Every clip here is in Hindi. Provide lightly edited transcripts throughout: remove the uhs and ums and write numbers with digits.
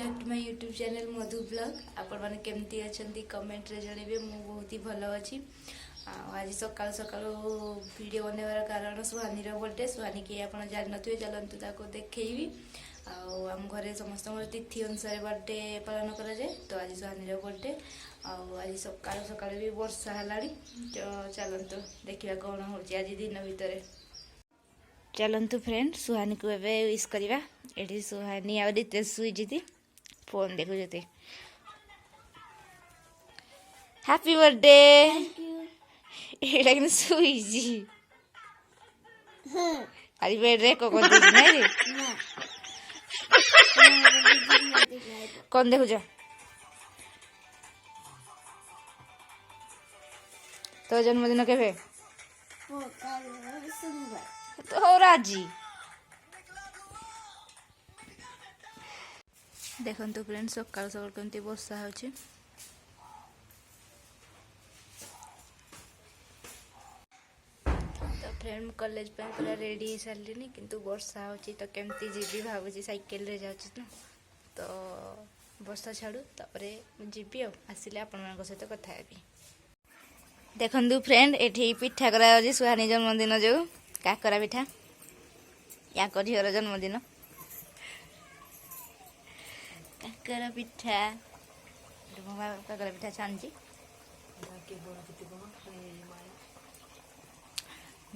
Back to my YouTube channel Madhu blog. आपण मैंने केमती अच्छा कमेंट रे जनइबे। मु बहुत ही भल अच्छी। आज सकाल सकाल वीडियो बनवार कारण सुहानी बर्थडे। सुहानी की आप जान थे चलतु ताको देखी। आम घरे समस्त तिथि अनुसार बर्थडे पालन कराए। तो आज सुहानी बर्थडे आज सकाल सकाल भी वर्षा है। चलतु देखा कौन हो आज दिन भितर। चलतु फ्रेंड सुहानी को एवं विश करवा। ये सुहानी आ रितेश शुईजी फोन देखुते। Happy birthday. ये शुईजी आज बेड रे कौन नहीं कौन देखुच तो जन्मदिन के तो राजी देखो फ्रेंड सकाल सकाल कमती वर्षा हो। तो फ्रेंड कॉलेज पे पूरा रेडी हो सारे किंतु वर्षा हो तो केमती जीवी भावुची साइकेल रे जाऊँ ना। तो वर्षा छाड़ू तापर जीवी आसिले आपण सहित कथा हेबी। देखु फ्रेंड ये पिठा करा सुहानी जन्मदिन जो काकरा पिठा या झीर जन्मदिन काकरा पिठा काकरा पिठा छाणी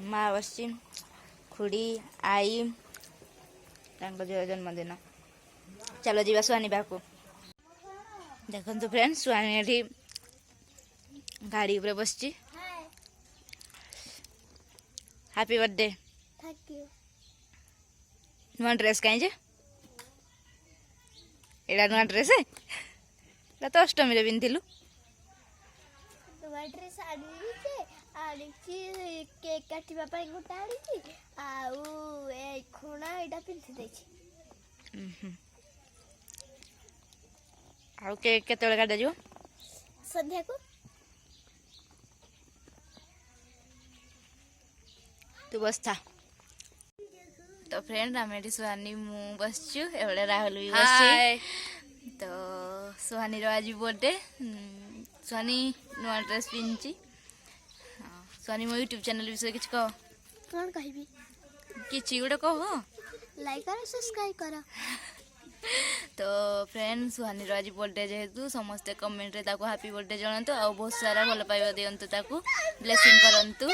माँ बस खुड़ी आई झीर जन्मदिन। चलो जीवा सुहानी बाकू। देखु फ्रेंड सुहानी ये गाड़ी ऊपर बस। Happy birthday. Thank you. नुआ ड्रेस कहीं एड़ा नुआ ड्रेस है तो अष्टमी रे पिंधिलु। नुआ ड्रेस आनी केक काटिबा पई गोटा आनी आउ ए खोना एडा पिंधि देछि। आउ केक केतळे काटा जो संध्या को तू बस था। तो फ्रेंड आम सुहानी मु बसचु एवढे राहुल भी बस। तो सुहानी आज बर्थडे सुहानी नुआ ड्रेस पिंधि। सुहानी मो यूट्यूब चैनल विषय किछ कह कौन कहबी किछि गोटे कह लाइक और सब्सक्राइब करो। तो फ्रेंड सुहानी आज बर्थडे जेहेतु समस्ते कमेंट रे ताको हैप्पी बर्थडे जणातु आ बहुत सारा भल पाइबा दियंतु ताको ब्लेसिंग करंतु।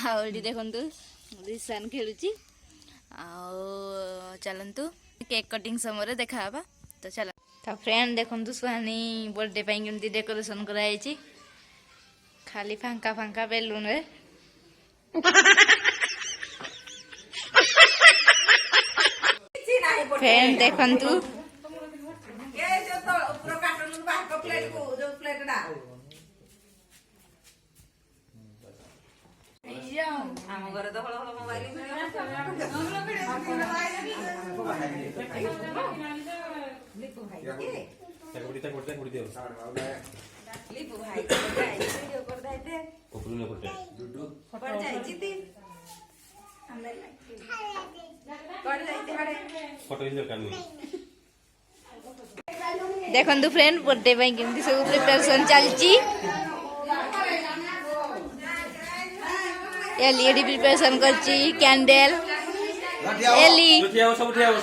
आउडी देखंतु रिसान खेलुची चलतु केक कटिंग समय देखा। तो चल तो फ्रेंड देखु सुहानी बर्थडे केमती डेकोरेशन कराई। खाली फांका फांका बेलून रे फ्रेंड देखंतु ଆମ ଘରେ ତ ହଳ ହଳ ମୋବାଇଲ ଲିପୁ ଭାଇ ଭିଡିଓ କରିଦେ ଉପରୁ ପଟେ ଡୁଡୁ ପଡ ଯାଇଚି ତି ଆମେ ପଡ ଯାଇते हाडे फोटो इधर कर देखंतु फ्रेंड बर्थडे पई केमती सब प्रिपरेशन चलची। एलईडी प्रिपरेशन करची कैंडल एली सब उठियाओ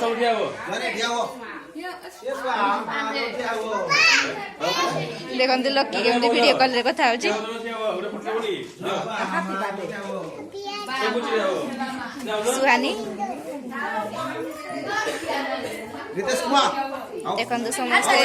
देखंतु लकी केमती वीडियो कॉल रे कथा होची। सुहानी रितेश कुमार देखंतु समस्ते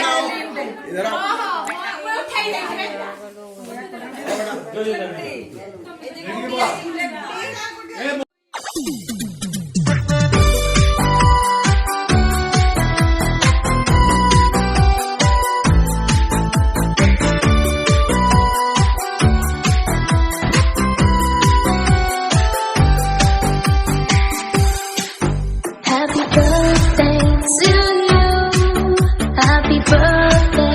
Happy birthday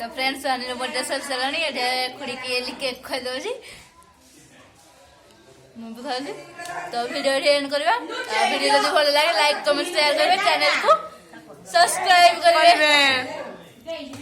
तो फ्रेंड्स सुहानी बर्थडे सर सारे ये खुड़ी की केक खाई दौर मुझे खाऊँ तो वीडियो एंड करवा वीडियो जब भल लगे लाइक कमेंट शेयर करेंगे चैनल को सब्सक्राइब करेंगे।